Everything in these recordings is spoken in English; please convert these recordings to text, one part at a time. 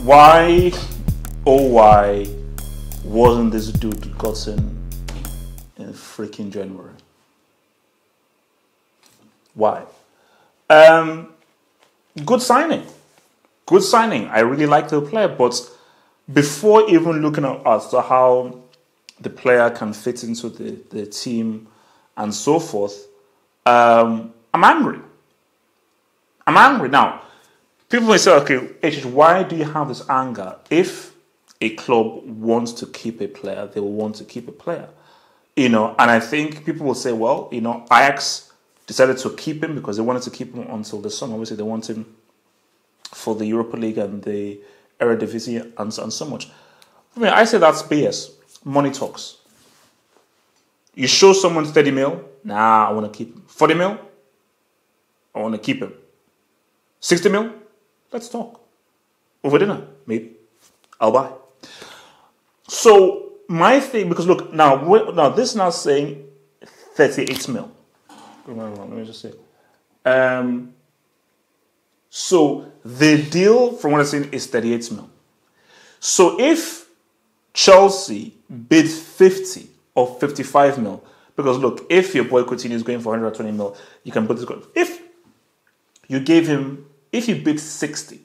Why, oh why, wasn't this dude gotten in freaking January? Why? Good signing. Good signing. I really like the player, but before even looking at as to how the player can fit into the team and so forth, I'm angry. I'm angry. Now, people may say, okay, HH, why do you have this anger? If a club wants to keep a player, they will want to keep a player. And I think people will say, well, Ajax decided to keep him because they wanted to keep him until the summer. Obviously, they want him for the Europa League and the Eredivisie and so much. I say that's BS. Money talks. You show someone 30 mil, nah, I want to keep him. 40 mil, I want to keep him. 60 mil, let's talk. Over dinner, maybe. I'll buy. So, my thing, because look, now this is now saying 38 mil. Let me just say. So, the deal, from what I'm saying, is 38 mil. So, if Chelsea bid 50 or 55 mil, because look, if your boy Coutinho is going for 120 mil, you can put this. If you bid 60,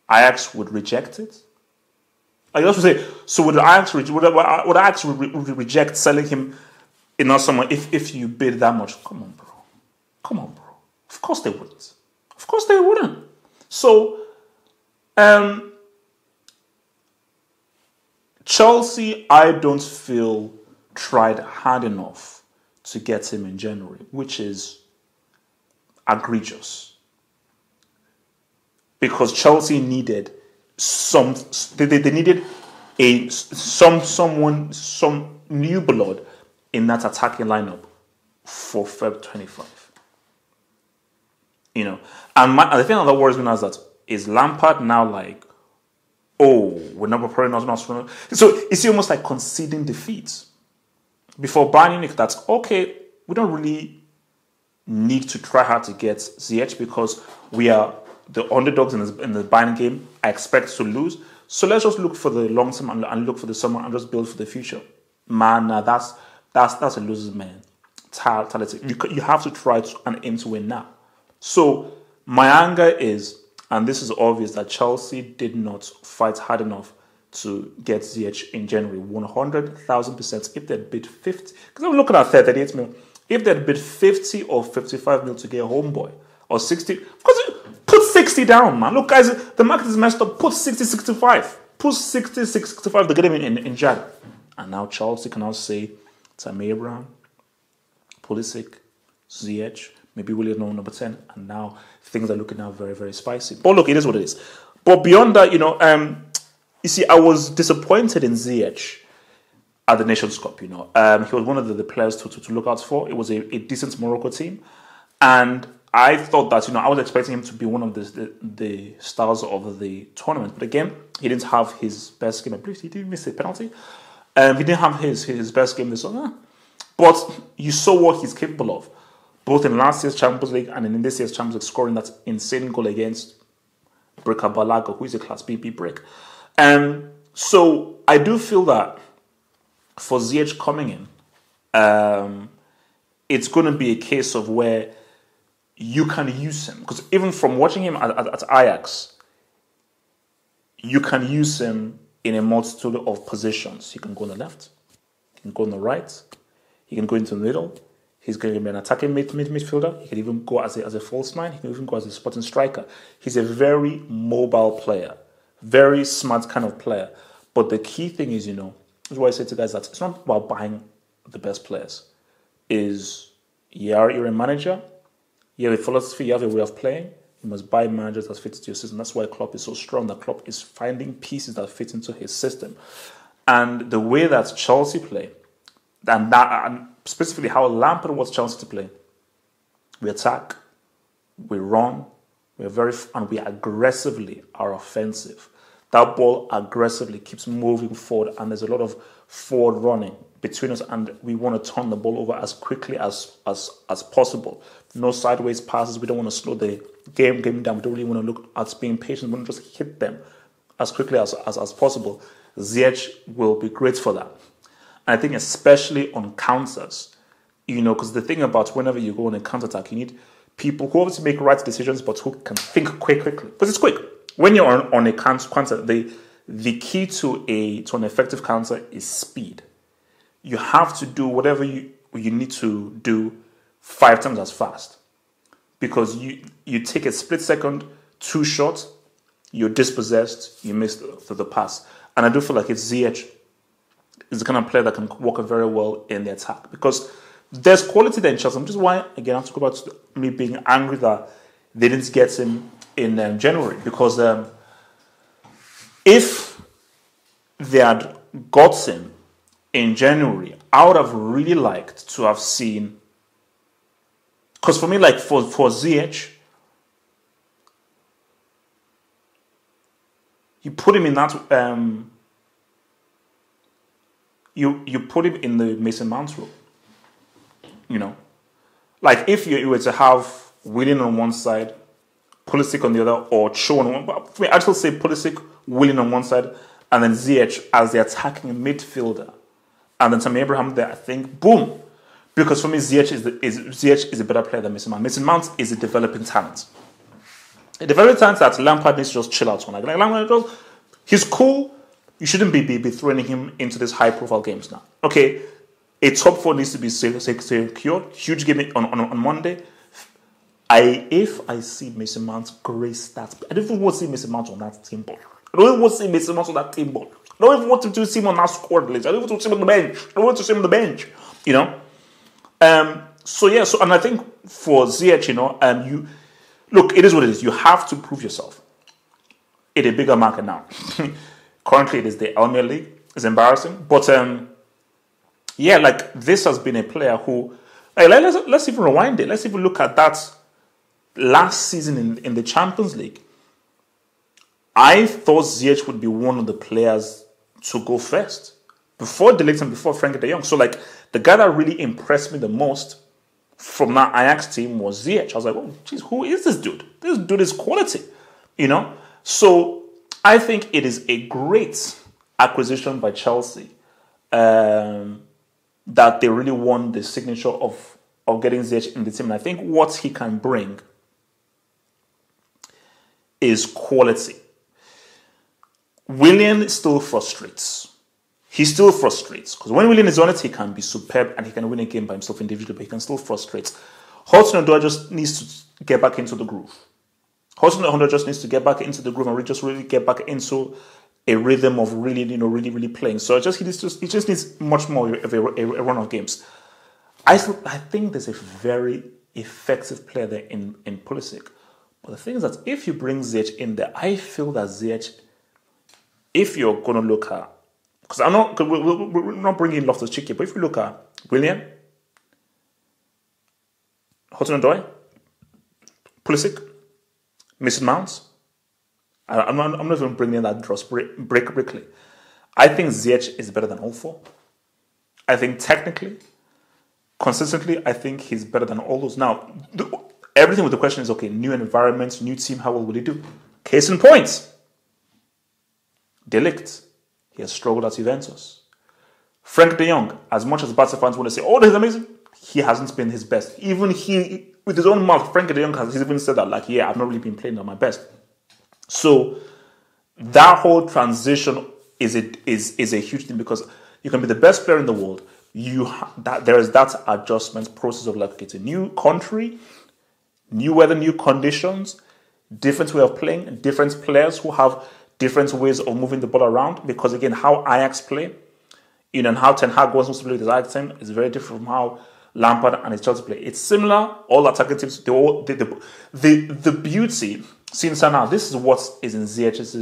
Ajax would reject it. I also say, so would Ajax reject selling him in summer if you bid that much? Come on, bro. Of course they wouldn't. Of course they wouldn't. So, Chelsea, I don't feel tried hard enough to get him in January, which is egregious. Because Chelsea needed some new blood in that attacking lineup for Feb 25. And the thing that worries me now is Lampard now like, oh, we're not preparing us. So it's almost like conceding defeat. Before Bayern Munich, that's okay, we don't really need to try hard to get Ziyech because we are the underdogs in the Bayern game. I expect to lose. So let's just look for the long term and look for the summer and just build for the future. Man, that's a loser's mentality. You have to try and aim to win now. So my anger is, and this is obvious, that Chelsea did not fight hard enough to get Ziyech in January. 100,000%. If they'd bid 50, because I'm looking at 38 mil. If they'd bid 50 or 55 mil to get a homeboy, or 60, because put 60 down, man. Look, guys, the market is messed up. Put 60, 65. Put 60, 65 to get him in Jan. And now Chelsea can now say Tammy Abraham, Pulisic, Ziyech, maybe William number 10, and now things are looking now very, very spicy. But look, it is what it is. But beyond that, you see, I was disappointed in Ziyech at the Nations Cup. He was one of the players to look out for. It was a decent Morocco team, and I thought that I was expecting him to be one of the stars of the tournament. But again, he didn't have his best game. I believe he didn't miss a penalty. He didn't have his best game this summer. But you saw what he's capable of, both in last year's Champions League and in this year's Champions League, scoring that insane goal against Breka Balaga, who is a Class B brick. So I do feel that for Ziyech coming in, it's going to be a case of where you can use him. Because even from watching him at Ajax, you can use him in a multitude of positions. He can go on the left, he can go on the right, he can go into the middle. He's going to be an attacking midfielder. He can even go as a false nine. He can even go as a spotting striker. He's a very mobile player, very smart kind of player. But the key thing is, this is why I say to guys that it's not about buying the best players. You're a manager, you have a philosophy, you have a way of playing. You must buy managers that fit into your system. That's why Klopp is so strong. That Klopp is finding pieces that fit into his system. And the way that Chelsea play, and specifically how Lampard wants Chelsea to play, we attack, we run, and we aggressively are offensive. That ball aggressively keeps moving forward, and there's a lot of forward running between us, and we want to turn the ball over as quickly as possible. No sideways passes. We don't want to slow the game down. We don't really want to look at being patient. We want to just hit them as quickly as possible. Ziyech will be great for that. And I think especially on counters, because the thing about whenever you go on a counter-attack, you need people who obviously make right decisions, but who can think quickly. Because it's quick. When you're on a counter, the key to an effective counter is speed. You have to do whatever you need to do 5 times as fast. Because you take a split second, 2 shots, you're dispossessed, you miss the pass. And I do feel like it's Ziyech is the kind of player that can work very well in the attack. Because there's quality there in Chelsea, which is why, again, I have to go back to me being angry that they didn't get him in January. Because if they had got him in January, I would have really liked to have seen. Because for me, like for Ziyech, you put him in that. You put him in the Mason Mount role. Like if you were to have Willian on one side, Pulisic on the other, or Cho on one. But for me, I'd still say Pulisic, Willian on one side, and then Ziyech as the attacking midfielder, and then Tammy Abraham there. I think boom. Because for me, Ziyech is a better player than Mason Mount. Mason Mount is a developing talent. A developing talent that Lampard needs to just chill out on. Like Lampard, he's cool. You shouldn't be throwing him into these high-profile games now. Okay, a top 4 needs to be secured. Huge game on Monday. If I see Mason Mount grace that, I don't even want to see Mason Mount on that team board. I don't even want to see Mason Mount on that team board. I don't even want to see him on that squad list. I don't even want to see him on the bench. I don't want to see him on the bench. And I think for Ziyech, look, it is what it is. You have to prove yourself in a bigger market now. Currently, it is the Elmere League. It's embarrassing, but this has been a player who. Let's even rewind it. Let's even look at that last season in the Champions League. I thought Ziyech would be one of the players to go first before De Ligt and before Frenkie de Jong. So, the guy that really impressed me the most from that Ajax team was Ziyech. I was like, oh, geez, who is this dude? This dude is quality, So, I think it is a great acquisition by Chelsea that they really won the signature of getting Ziyech in the team. And I think what he can bring is quality. Willian still frustrates. He still frustrates. Because when Willian is on it, he can be superb and he can win a game by himself individually, but he can still frustrate. Hudson-Odoi just needs to get back into the groove. Hudson-Odoi just needs to get back into the groove and really get back into a rhythm of really playing. So he just needs much more of a run of games. I think there's a very effective player there in Pulisic. But the thing is that if you bring Ziyech in there, I feel that Ziyech, if you're going to look at, because we're not bringing Loftus-Cheek, but if you look at Willian, Hudson-Odoi, Pulisic, Mason Mount, I'm not even bringing that Dross Brickley. I think Ziyech is better than all 4. I think technically, consistently, I think he's better than all those. Now, everything with the question is, okay, new environment, new team, how well will he do? Case in point, De Ligt. He has struggled at Juventus. Frenkie de Jong, as much as Barca fans want to say, oh, he's amazing, he hasn't been his best. Even he, with his own mouth, Frenkie de Jong has even said that, I've not really been playing at my best. So that whole transition is a huge thing because you can be the best player in the world. There is that adjustment process of it's a new country, new weather, new conditions, different way of playing, different players who have different ways of moving the ball around. Because again, how Ajax play, and how Ten Hag wants to play with his Ajax team is very different from how Lampard and his Chelsea play. It's similar. All attacking teams, the beauty. Since now, this is what is in Ziyech's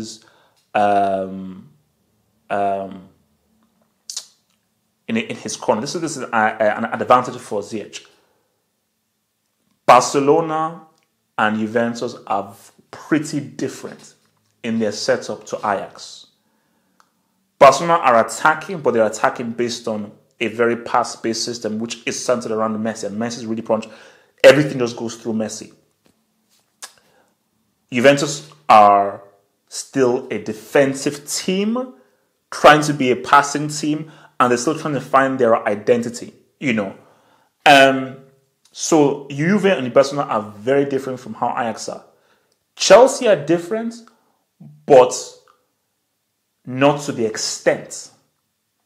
in his corner. This is an advantage for Ziyech. Barcelona and Juventus are pretty different in their setup to Ajax. Barcelona are attacking, but they're attacking based on a very pass-based system, which is centered around Messi, and Messi is really punch. Everything just goes through Messi. Juventus are still a defensive team, trying to be a passing team, and they're still trying to find their identity, you know. So Juve and Barcelona are very different from how Ajax are. Chelsea are different, but not to the extent.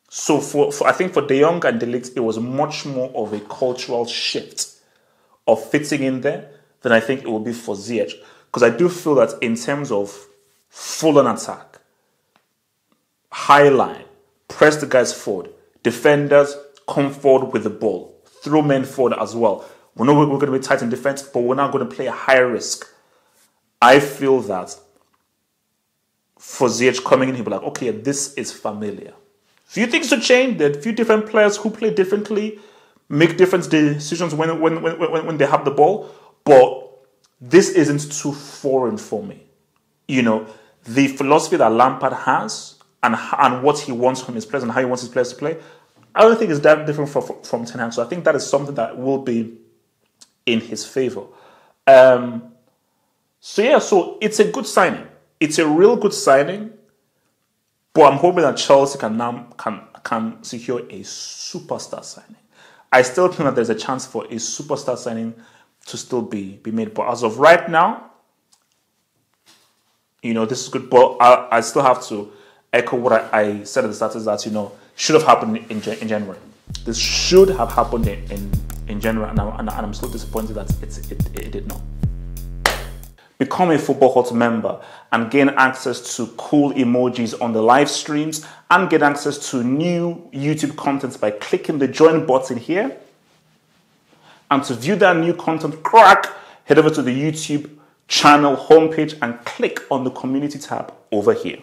So for I think for De Jong and De Ligt, it was much more of a cultural shift of fitting in there than I think it will be for Ziyech. Because I do feel that in terms of full-on attack, high line, press the guys forward, defenders come forward with the ball, throw men forward as well. We know we're going to be tight in defense, but we're not going to play a higher risk. I feel that for Ziyech coming in, he'll be like, okay, this is familiar. Few things to change. There are a few different players who play differently, make different decisions when they have the ball, but this isn't too foreign for me. You know, the philosophy that Lampard has and what he wants from his players and how he wants his players to play, I don't think it's that different from Ten Hag. So I think that is something that will be in his favour. So it's a good signing. It's a real good signing. But I'm hoping that Chelsea can secure a superstar signing. I still think that there's a chance for a superstar signing to still be made. But as of right now, you know, this is good. But I still have to echo what I said at the start, is that, you know, should have happened in January. This should have happened in January, and I'm still disappointed that it did not. Become a Football Hut member and gain access to cool emojis on the live streams and get access to new YouTube content by clicking the join button here. And to view that new content, head over to the YouTube channel homepage and click on the community tab over here.